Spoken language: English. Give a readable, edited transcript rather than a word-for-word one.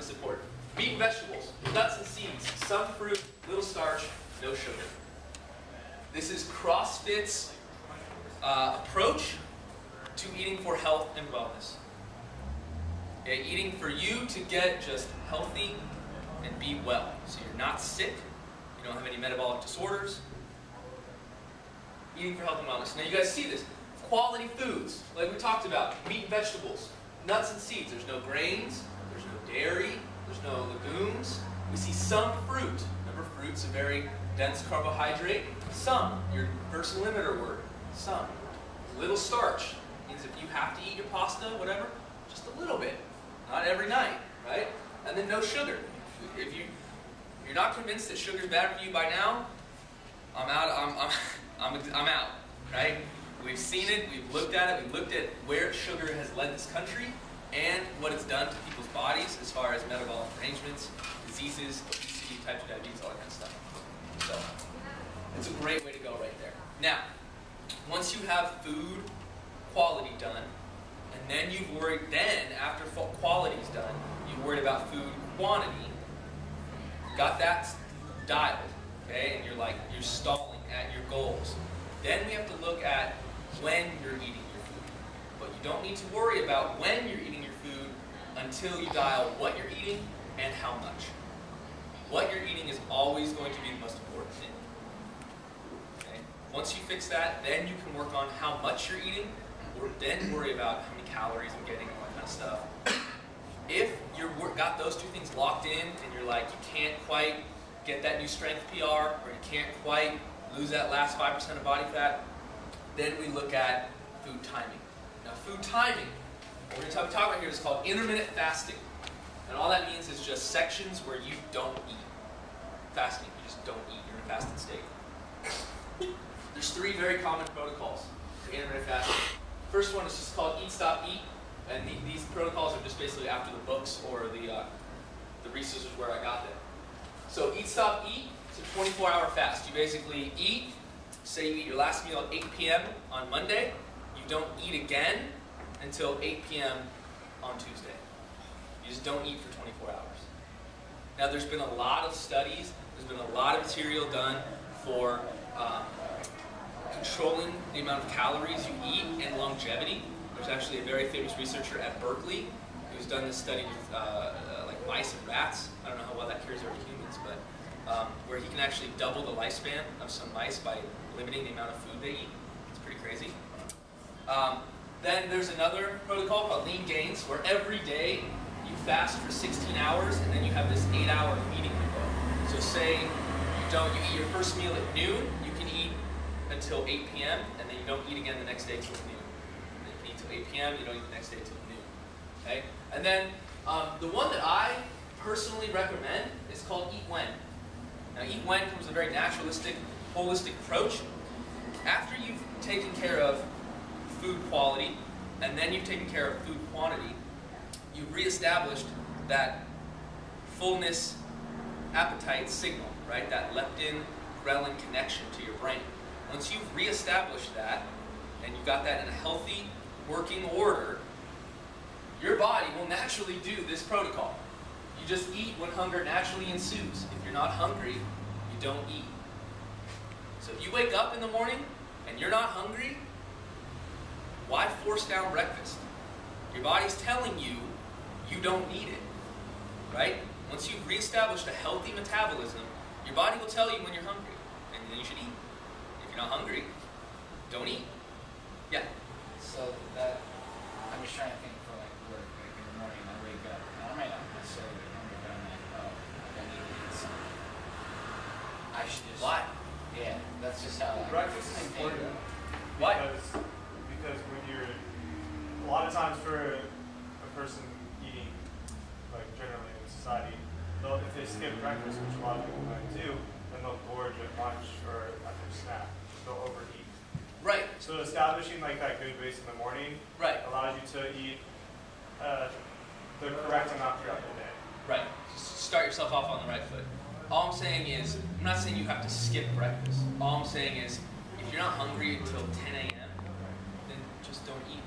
this important. Meat and vegetables, nuts and seeds, some fruit, little starch, no sugar. This is CrossFit's approach to eating for health and wellness. Okay, eating for you to get just healthy and be well. So you're not sick, you don't have any metabolic disorders. Eating for health and wellness. Now you guys see this. Quality foods, like we talked about, meat and vegetables, nuts and seeds. There's no grains, there's no dairy, there's no legumes. We see some fruit. Remember, fruit's a very dense carbohydrate. Some, your first limiter word, some. Little starch means if you have to eat your pasta, whatever, just a little bit, not every night, right? And then no sugar. If you're not convinced that sugar's bad for you by now, I'm out. I'm out, right? We've seen it. We've looked at it. We've looked at where sugar has led this country and what it's done to people's bodies as far as metabolic arrangements, diseases, obesity, type 2 diabetes, all that kind of stuff. So it's a great way to go right there. Now, once you have food quality done, and then you've worried, after quality's done, you've worried about food quantity, got that dialed, okay, and you're stalling at your goals. Then we have to look at when you're eating your food. But you don't need to worry about when you're eating your food until you dial what you're eating and how much. What you're eating is always going to be the most important thing. Okay? Once you fix that, then you can work on how much you're eating, or then worry about how many calories I'm getting, all that kind of stuff. If you've got those two things locked in and you're like, you can't quite get that new strength PR, or you can't quite lose that last 5% of body fat, then we look at food timing. Now food timing, what we're going to talk about here is called intermittent fasting. And all that means is just sections where you don't eat. Fasting, you just don't eat, you're in a fasted state. There's 3 very common protocols for intermittent fasting. First one is just called Eat, Stop, Eat. And these protocols are just basically after the books or the resources where I got them. So Eat, Stop, Eat. It's a 24-hour fast. You basically eat, say you eat your last meal at 8 p.m. on Monday, you don't eat again until 8 p.m. on Tuesday. You just don't eat for 24 hours. Now there's been a lot of studies, there's been a lot of material done for controlling the amount of calories you eat and longevity. There's actually a very famous researcher at Berkeley who's done this study with like mice and rats. I don't know how well that carries over to humans, but where he can actually double the lifespan of some mice by limiting the amount of food they eat. It's pretty crazy. Then there's another protocol called lean gains, where every day you fast for 16 hours and then you have this 8-hour feeding window. So say you eat your first meal at noon, you can eat until 8 p.m. and then you don't eat again the next day till noon. And then you can eat till 8 p.m. you don't eat the next day till noon. Okay? And then the one that I personally recommend is called Eat When. Now, Eat When comes with a very naturalistic, holistic approach. After you've taken care of food quality, and then you've taken care of food quantity, you've reestablished that fullness appetite signal, right? That leptin-ghrelin connection to your brain. Once you've reestablished that, and you've got that in a healthy, working order, your body will naturally do this protocol. You just eat when hunger naturally ensues. If you're not hungry, you don't eat. So if you wake up in the morning and you're not hungry, why force down breakfast? Your body's telling you you don't need it, right? Once you've reestablished a healthy metabolism, your body will tell you when you're hungry, and then you should eat. If you're not hungry, don't eat. Yeah? So that, I'm just trying to think for like work, like in the morning I wake up, and I might not necessarily be hungry, but I'm like, oh, I need to eat something. I should just... Why? Yeah, that's just how I... Breakfast is important. Why? Because when you're, a lot of times for a person eating, like generally in society, if they skip breakfast, which a lot of people might do, then they'll gorge at lunch or at their snack. They'll overeat. Right. So establishing like that good base in the morning allows you to eat the correct amount throughout the day. Right. Just start yourself off on the right foot. All I'm saying is, I'm not saying you have to skip breakfast. All I'm saying is, if you're not hungry until 10 a.m., then just don't eat.